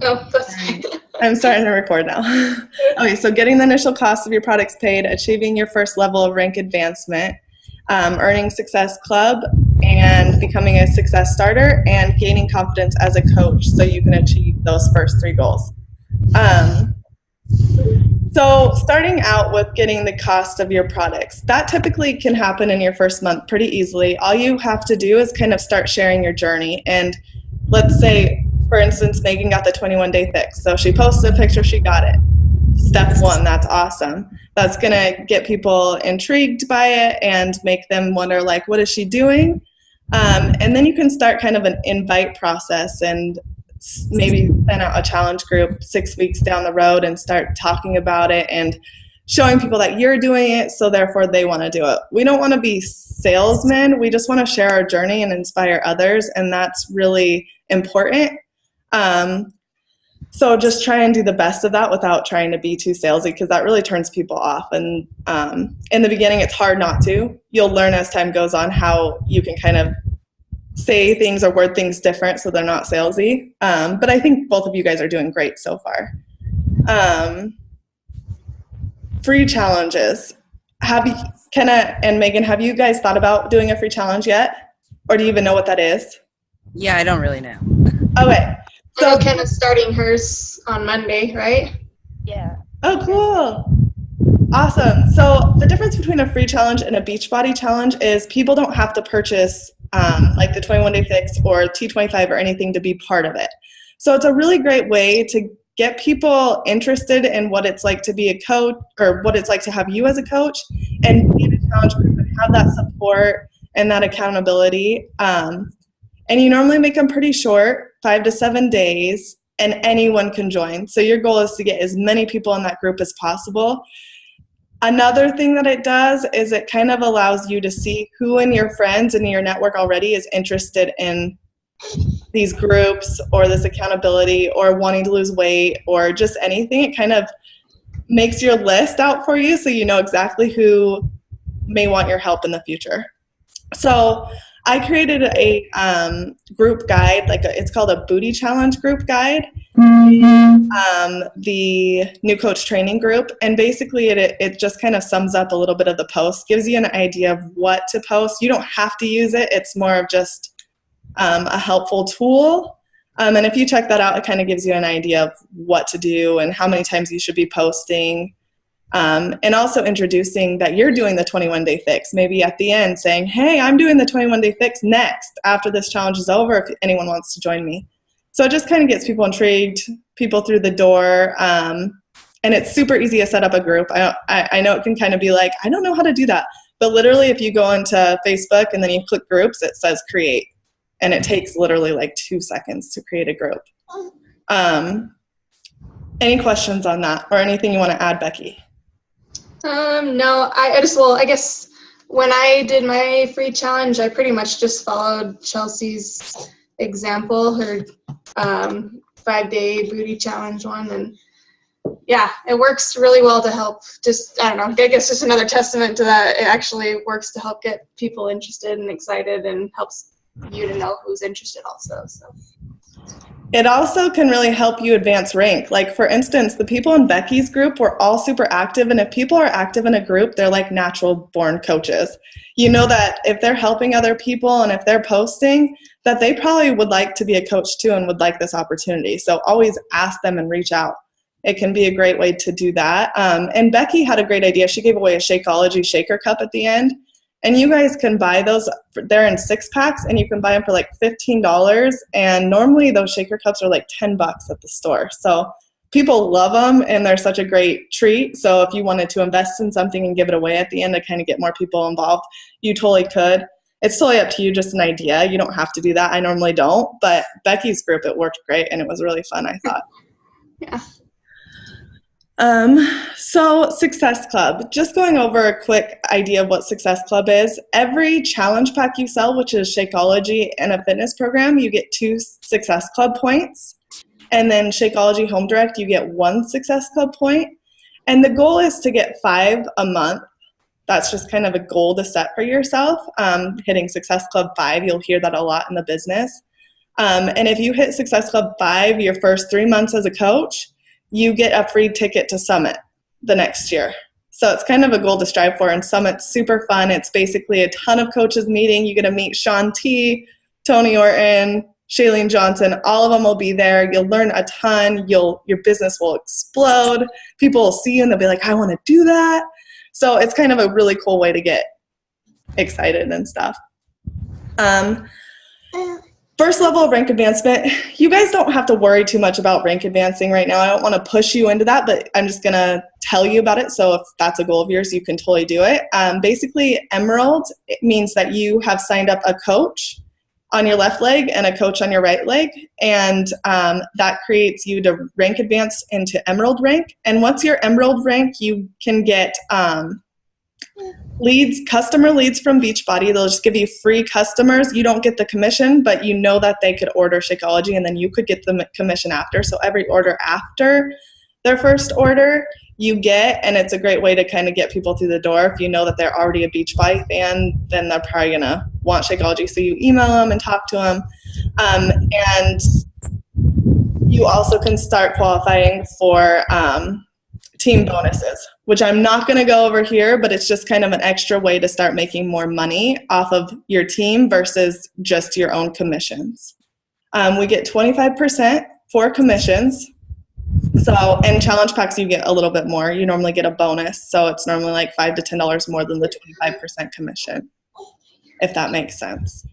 Oh, that's I'm starting to record now. Okay, so getting the initial cost of your products paid, achieving your first level of rank advancement, earning Success Club, and becoming a Success Starter, and gaining confidence as a coach so you can achieve those first three goals. Um, so starting out with getting the cost of your products, that typically can happen in your first month pretty easily. All you have to do is kind of start sharing your journey. And let's say, for instance, Megan got the 21-day fix. So she posted a picture, she got it. Step one, that's awesome. That's gonna get people intrigued by it and make them wonder, like, what is she doing? And then you can start kind of an invite process and maybe send out a challenge group 6 weeks down the road and start talking about it and showing people that you're doing it, so therefore they want to do it. We don't want to be salesmen. We just want to share our journey and inspire others, and that's really important. So just try and do the best of that without trying to be too salesy, because that really turns people off. And in the beginning, it's hard not to. You'll learn as time goes on how you can kind of say things or word things different so they're not salesy. But I think both of you guys are doing great so far. Free challenges. Have you, Kenna and Megan, have you guys thought about doing a free challenge yet? Or do you even know what that is? Yeah, I don't really know. Okay. So Kenna's starting hers on Monday, right? Yeah. Oh, cool. Awesome. So the difference between a free challenge and a Beachbody challenge is people don't have to purchase like the 21-day fix or T25 or anything to be part of it. So it's a really great way to get people interested in what it's like to be a coach, or what it's like to have you as a coach, and be in a challenge group and have that support and that accountability. And you normally make them pretty short, 5 to 7 days, and anyone can join. So your goal is to get as many people in that group as possible. Another thing that it does is it kind of allows you to see who in your friends and in your network already is interested in these groups or this accountability or wanting to lose weight or just anything. It kind of makes your list out for you so you know exactly who may want your help in the future. So I created a group guide, it's called a booty challenge group guide, the new coach training group, and basically it just kind of sums up a little bit of the post, gives you an idea of what to post. You don't have to use it. It's more of just a helpful tool. And if you check that out, it kind of gives you an idea of what to do and how many times you should be posting. And also introducing that you're doing the 21-day fix, maybe at the end saying, hey, I'm doing the 21-day fix next after this challenge is over if anyone wants to join me. So it just kind of gets people intrigued, people through the door, and it's super easy to set up a group. I know it can kind of be like, I don't know how to do that. But literally if you go into Facebook and then you click groups, it says create. And it takes literally like 2 seconds to create a group. Any questions on that or anything you want to add, Becky? No, I guess when I did my free challenge, I pretty much just followed Chelsea's example, her 5-day booty challenge one, and yeah, it works really well to help. Just, I don't know, I guess just another testament to that. It actually works to help get people interested and excited, and helps you to know who's interested also. So it also can really help you advance rank. Like, for instance, the people in Becky's group were all super active, and if people are active in a group, they're like natural born coaches. You know that if they're helping other people and if they're posting, that they probably would like to be a coach too and would like this opportunity. So always ask them and reach out. It can be a great way to do that. And Becky had a great idea. She gave away a Shakeology shaker cup at the end. And you guys can buy those. They're in 6-packs, and you can buy them for like $15. And normally those shaker cups are like $10 at the store. So people love them, and they're such a great treat. So if you wanted to invest in something and give it away at the end to kind of get more people involved, you totally could. It's totally up to you, just an idea. You don't have to do that. I normally don't. But Becky's group, it worked great, and it was really fun, I thought. yeah. So Success Club, just going over a quick idea of what Success Club is. Every challenge pack you sell, which is Shakeology and a fitness program, you get 2 Success Club points. And then Shakeology Home Direct, you get 1 Success Club point. And the goal is to get 5 a month. That's just kind of a goal to set for yourself. Hitting Success Club 5, you'll hear that a lot in the business. And if you hit Success Club 5 your first 3 months as a coach, you get a free ticket to Summit the next year. So it's kind of a goal to strive for, and Summit's super fun. It's basically a ton of coaches meeting. You get to meet Sean T, Tony Orton, Shailene Johnson. All of them will be there. You'll learn a ton. Your business will explode. People will see you and they'll be like, I want to do that. So it's kind of a really cool way to get excited and stuff. First level of rank advancement, you guys don't have to worry too much about rank advancing right now. I don't want to push you into that, but I'm just going to tell you about it. So if that's a goal of yours, you can totally do it. Basically, Emerald, it means that you have signed up a coach on your left leg and a coach on your right leg. And that creates you to rank advance into Emerald rank. And once you're Emerald rank, you can get customer leads from Beachbody. They'll just give you free customers. You don't get the commission, but you know that they could order Shakeology and then you could get the commission after. So every order after their first order you get, and it's a great way to kind of get people through the door. If you know that they're already a Beachbody fan, then they're probably gonna want Shakeology. So you email them and talk to them. And you also can start qualifying for team bonuses, which I'm not going to go over here, but it's just kind of an extra way to start making more money off of your team versus just your own commissions. We get 25% for commissions. So in challenge packs, you get a little bit more. You normally get a bonus. So it's normally like $5 to $10 more than the 25% commission, if that makes sense.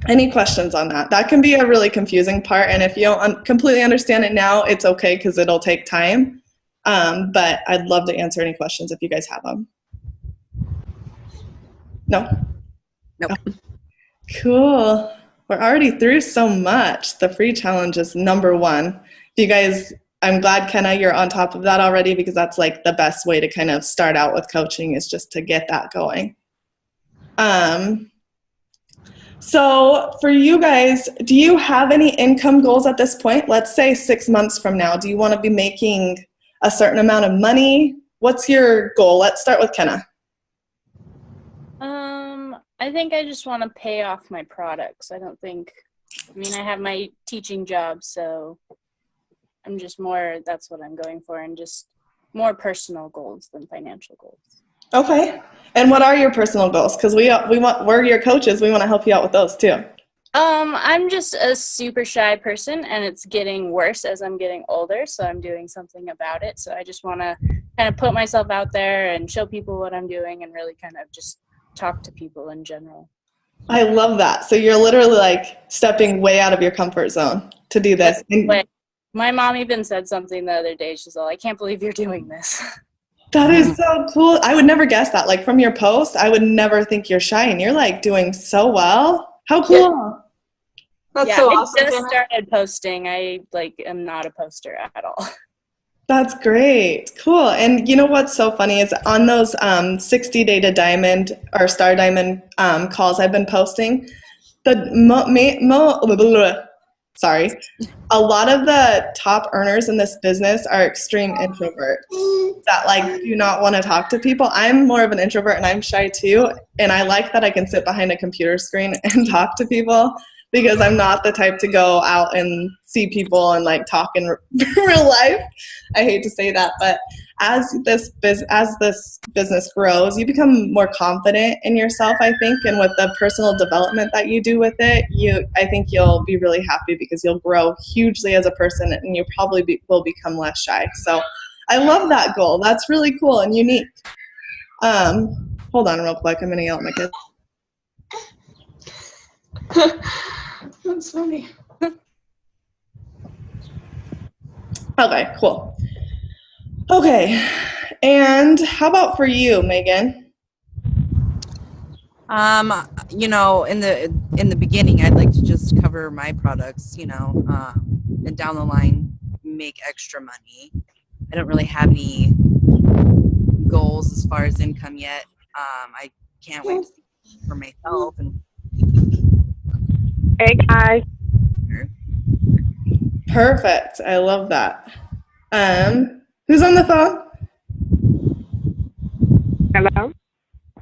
Any questions on that? That can be a really confusing part. And if you don't completely understand it now, it's okay because it'll take time. But I'd love to answer any questions if you guys have them. No? Nope. Oh. Cool. We're already through so much. The free challenge is number one. You guys, I'm glad, Kenna, you're on top of that already, because that's like the best way to kind of start out with coaching, is just to get that going. So for you guys, do you have any income goals at this point? Let's say 6 months from now, do you want to be making a certain amount of money? What's your goal? Let's start with Kenna. I think I just want to pay off my products. I have my teaching job, so I'm just that's what I'm going for, and just more personal goals than financial goals. Okay. And what are your personal goals? Because we're your coaches. We want to help you out with those too. I'm just a super shy person, and it's getting worse as I'm getting older, so I'm doing something about it. So I just want to kind of put myself out there and show people what I'm doing, and really kind of just talk to people in general. I love that. So you're literally like stepping way out of your comfort zone to do this. My mom even said something the other day. She's all, I can't believe you're doing this. That is so cool. I would never guess that. Like from your post, I would never think you're shy, and you're like doing so well. How cool. That's so awesome. I just started posting. I am not a poster at all. That's great. Cool. And you know what's so funny is on those 60 Day to Diamond or Star Diamond calls I've been posting, a lot of the top earners in this business are extreme introverts that do not want to talk to people. I'm more of an introvert and I'm shy too. And I like that I can sit behind a computer screen and talk to people, because I'm not the type to go out and see people and talk in real life. I hate to say that, but as this business grows, you become more confident in yourself, I think, and with the personal development that you do with it, I think you'll be really happy, because you'll grow hugely as a person, and you probably will become less shy. So I love that goal. That's really cool and unique. Hold on real quick. I'm going to yell at my kids. That's funny. Okay, cool. Okay, and how about for you, Megan? In the beginning, I'd like to just cover my products, and down the line make extra money. I don't really have any goals as far as income yet. I can't wait to see for myself. And hey guys. Perfect. I love that. Who's on the phone? Hello?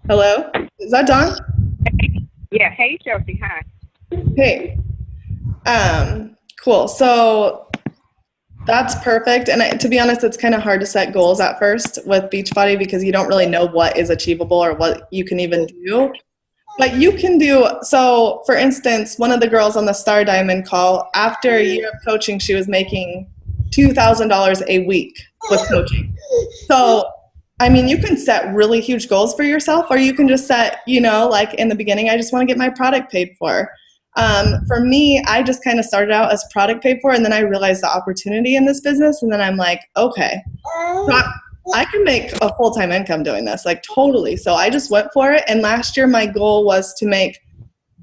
Hello? Is that Dawn? Yeah, hey Chelsea, hi. Hey. Cool. So that's perfect. And to be honest, it's kind of hard to set goals at first with Beachbody because you don't really know what is achievable or what you can even do. But you can do, so for instance, one of the girls on the Star Diamond call, after a year of coaching, she was making $2,000 a week with coaching. So, I mean, you can set really huge goals for yourself, or you can just set, like in the beginning, I just want to get my product paid for. For me, I just kind of started out as product paid for, and then I realized the opportunity in this business, and then I'm like, okay, so I can make a full-time income doing this, like totally. So I just went for it, and last year my goal was to make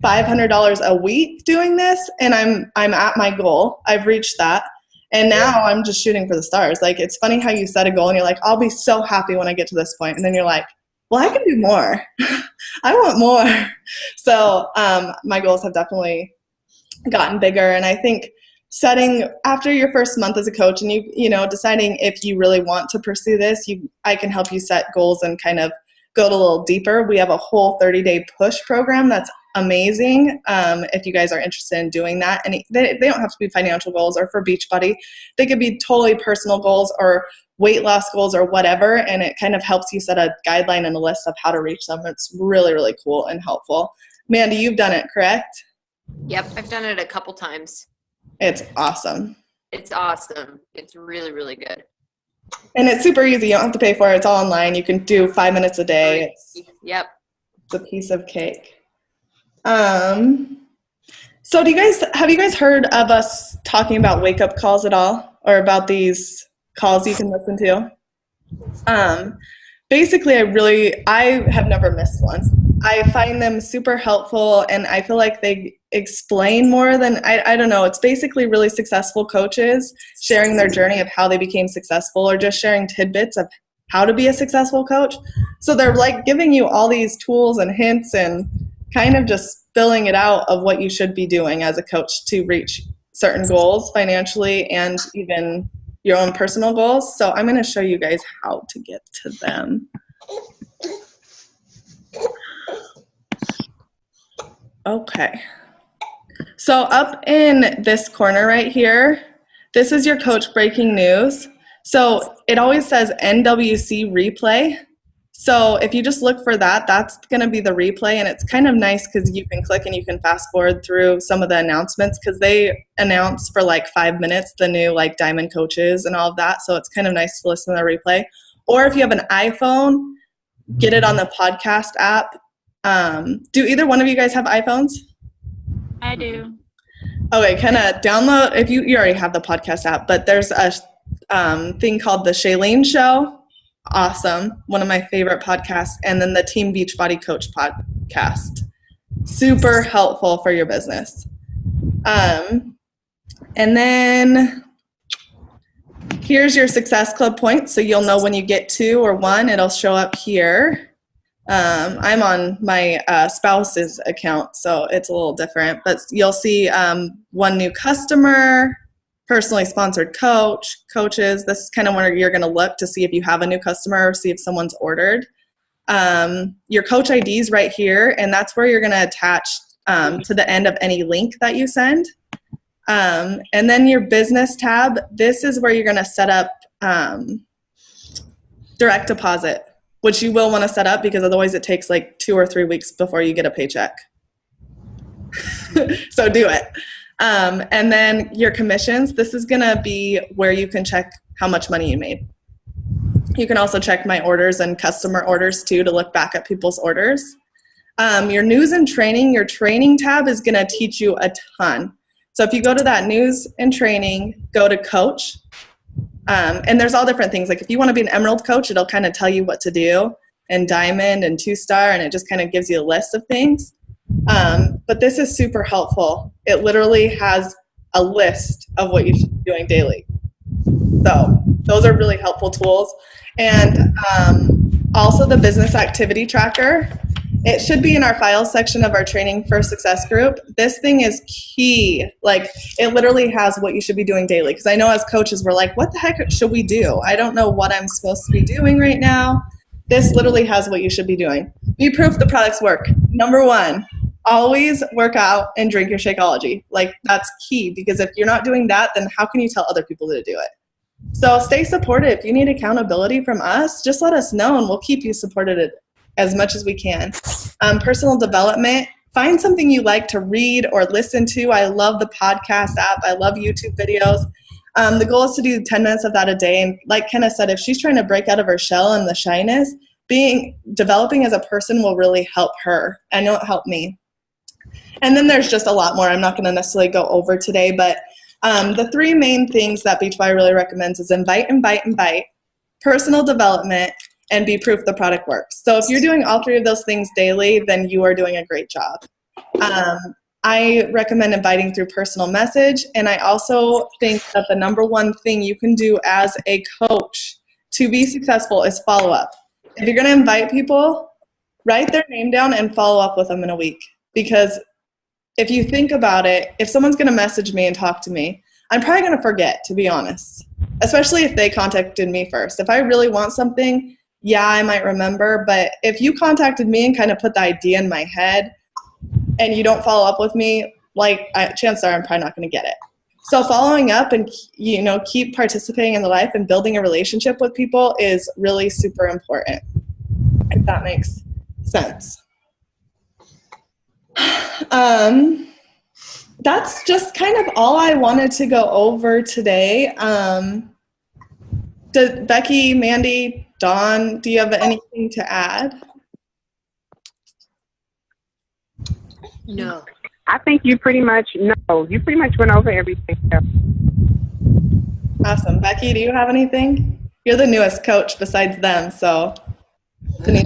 $500 a week doing this, and I'm at my goal. I've reached that. And now I'm just shooting for the stars. Like, it's funny how you set a goal and you're like, I'll be so happy when I get to this point. And then you're like, well, I can do more. I want more. So my goals have definitely gotten bigger. And I think setting after your first month as a coach and deciding if you really want to pursue this, I can help you set goals and kind of go a little deeper. We have a whole 30-day push program that's amazing if you guys are interested in doing that. And they don't have to be financial goals, or for Beachbody, they could be totally personal goals or weight loss goals or whatever, and it kind of helps you set a guideline and a list of how to reach them. It's really, really cool and helpful. Mandy, you've done it, correct? Yep, I've done it a couple times. It's awesome. It's awesome. It's really, really good. And it's super easy. You don't have to pay for it. It's all online. You can do 5 minutes a day. Yep. It's a piece of cake. So have you guys heard of us talking about wake up calls at all, or about these calls you can listen to? Basically, I have never missed one. I find them super helpful, and I feel like they explain more than, I don't know, it's basically really successful coaches sharing their journey of how they became successful, or just sharing tidbits of how to be a successful coach. So they're like giving you all these tools and hints and kind of just spilling it out of what you should be doing as a coach to reach certain goals financially and even your own personal goals. So I'm going to show you guys how to get to them. Okay. So up in this corner right here, this is your coach breaking news. So it always says NWC replay. So if you just look for that, that's going to be the replay, and it's kind of nice because you can click and you can fast forward through some of the announcements, because they announce for like 5 minutes the new like Diamond coaches and all of that. So it's kind of nice to listen to the replay. Or if you have an iPhone, get it on the podcast app. Do either one of you guys have iPhones? I do. Okay, kind of download, if you already have the podcast app, but there's a thing called The Shailene Show. Awesome. One of my favorite podcasts. And then the Team Beachbody Coach podcast. Super helpful for your business. And then here's your Success Club points. So you'll know when you get 2 or 1, it'll show up here. I'm on my spouse's account, so it's a little different. But you'll see 1 new customer, personally sponsored coaches. This is kind of where you're going to look to see if you have a new customer or see if someone's ordered. Your coach IDs right here, and that's where you're going to attach to the end of any link that you send. And then your business tab, this is where you're going to set up direct deposit, which you will want to set up because otherwise it takes like 2 or 3 weeks before you get a paycheck. So do it. And then your commissions, this is going to be where you can check how much money you made. You can also check my orders and customer orders too to look back at people's orders. Your news and training, your training tab is going to teach you a ton. So if you go to that news and training, go to coach. And there's all different things. Like if you want to be an Emerald coach, it'll kind of tell you what to do, and Diamond and 2-star, and it just kind of gives you a list of things. But this is super helpful. It literally has a list of what you should be doing daily. So those are really helpful tools. And also the business activity tracker. It should be in our files section of our Training for Success group. This thing is key. Like, it literally has what you should be doing daily. Because I know as coaches, we're like, what the heck should we do? I don't know what I'm supposed to be doing right now. This literally has what you should be doing. Be proof the products work. Number 1, always work out and drink your Shakeology. Like, that's key, because if you're not doing that, then how can you tell other people to do it? So stay supportive. If you need accountability from us, just let us know and we'll keep you supported as much as we can. Personal development, find something you like to read or listen to. I love the podcast app. I love YouTube videos. The goal is to do 10 minutes of that a day. And like Kenna said, if she's trying to break out of her shell and the shyness, developing as a person will really help her. I know it helped me. And then there's just a lot more I'm not going to necessarily go over today, but the 3 main things that Beachbody really recommends is invite, personal development, and be proof the product works. So if you're doing all 3 of those things daily, then you are doing a great job. I recommend inviting through personal message, and I also think that the number one thing you can do as a coach to be successful is follow up. If you're going to invite people, write their name down and follow up with them in a week. Because if you think about it, if someone's going to message me and talk to me, I'm probably going to forget, to be honest, especially if they contacted me first. If I really want something, yeah, I might remember. But if you contacted me and kind of put the idea in my head and you don't follow up with me, chances are I'm probably not going to get it. So following up and, keep participating in the life and building a relationship with people is really super important, if that makes sense. That's just kind of all I wanted to go over today. Becky, Mandy, Dawn, do you have anything to add? No. I think you pretty much went over everything. Awesome. Becky, do you have anything? You're the newest coach besides them, so. No,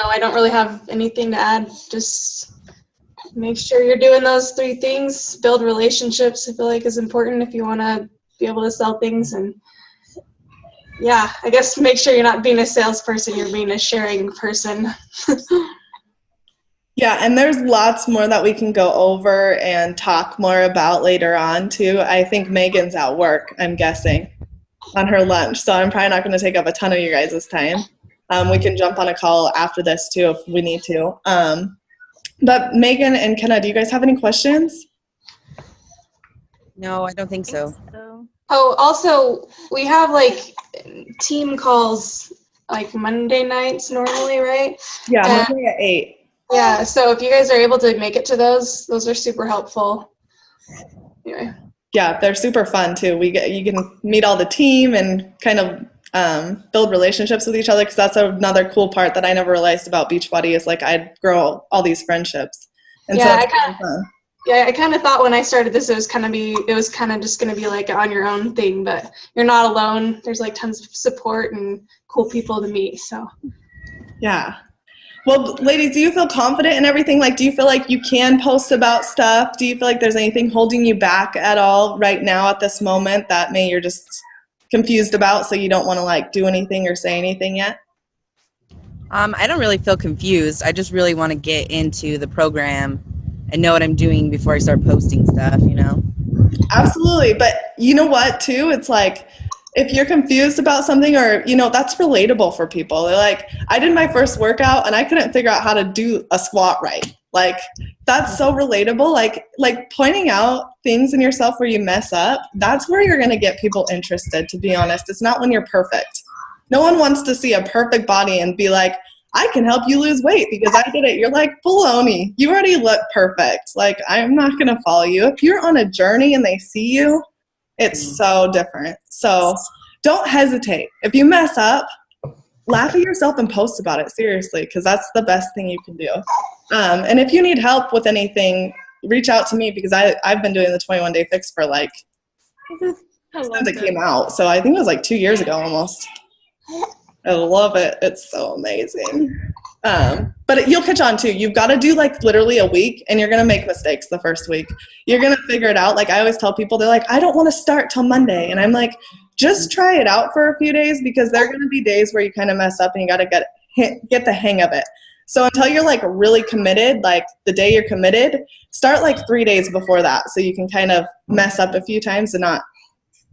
I don't really have anything to add. Just make sure you're doing those 3 things. Build relationships, I feel like, is important if you want to be able to sell things. And yeah, I guess make sure you're not being a salesperson, you're being a sharing person. Yeah, and there's lots more that we can go over and talk more about later on, too. I think Megan's at work, I'm guessing, on her lunch, so I'm probably not going to take up a ton of you guys' time. We can jump on a call after this, too, if we need to. But Megan and Kenna, do you guys have any questions? No, I don't think so. Oh, also, we have, team calls, Monday nights normally, right? Yeah, Monday at 8. Yeah, so if you guys are able to make it to those are super helpful. Anyway. Yeah, they're super fun too. You can meet all the team and kind of build relationships with each other, because that's another cool part that I never realized about Beachbody is I'd grow all these friendships. And yeah, so it's kind of fun. Yeah, I kind of thought when I started this, it was kind of just going to be on your own thing, but you're not alone. There's tons of support and cool people to meet. So. Yeah. Well, ladies, do you feel confident in everything? Do you feel like you can post about stuff? Do you feel like there's anything holding you back at all right now at this moment that maybe you're just confused about, so you don't want to do anything or say anything yet? I don't really feel confused. I just really want to get into the program and know what I'm doing before I start posting stuff, Absolutely. But you know what, too? It's if you're confused about something, or, that's relatable for people. They're I did my first workout and I couldn't figure out how to do a squat right. That's so relatable. Pointing out things in yourself where you mess up, that's where you're going to get people interested, to be honest. It's not when you're perfect. No one wants to see a perfect body and be I can help you lose weight because I did it. You're baloney. You already look perfect. I'm not going to follow you. If you're on a journey and they see you, it's so different. So don't hesitate. If you mess up, laugh at yourself and post about it, seriously, because that's the best thing you can do. And if you need help with anything, reach out to me, because I've been doing the 21-day fix for since it came out. So I think it was 2 years ago almost. I love it. It's so amazing. But you'll catch on too. You've got to do literally a week, and you're going to make mistakes the first week. You're going to figure it out. I always tell people, they're I don't want to start till Monday. And I'm just try it out for a few days, because there are going to be days where you kind of mess up and you got to get the hang of it. So until you're really committed, the day you're committed, start 3 days before that, so you can kind of mess up a few times and not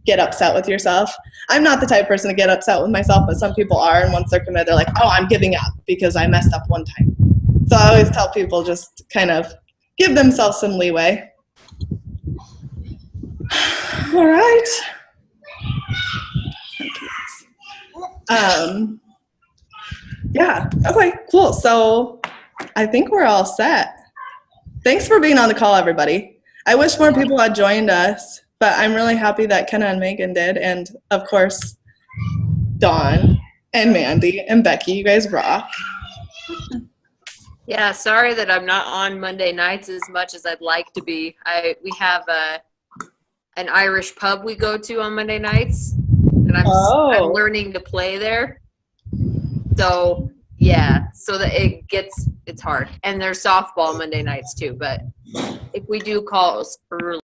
get upset with yourself. I'm not the type of person to get upset with myself, but some people are, and once they're committed, they're like, oh, I'm giving up because I messed up one time. So I always tell people just kind of give themselves some leeway. All right. Yeah, okay, cool. So I think we're all set. Thanks for being on the call, everybody. I wish more people had joined us, but I'm really happy that Kenna and Megan did. And of course, Dawn and Mandy and Becky, you guys rock. Yeah, sorry that I'm not on Monday nights as much as I'd like to be. We have an Irish pub we go to on Monday nights, and I'm learning to play there. So yeah, so that it's hard. And there's softball Monday nights too. But if we do calls early.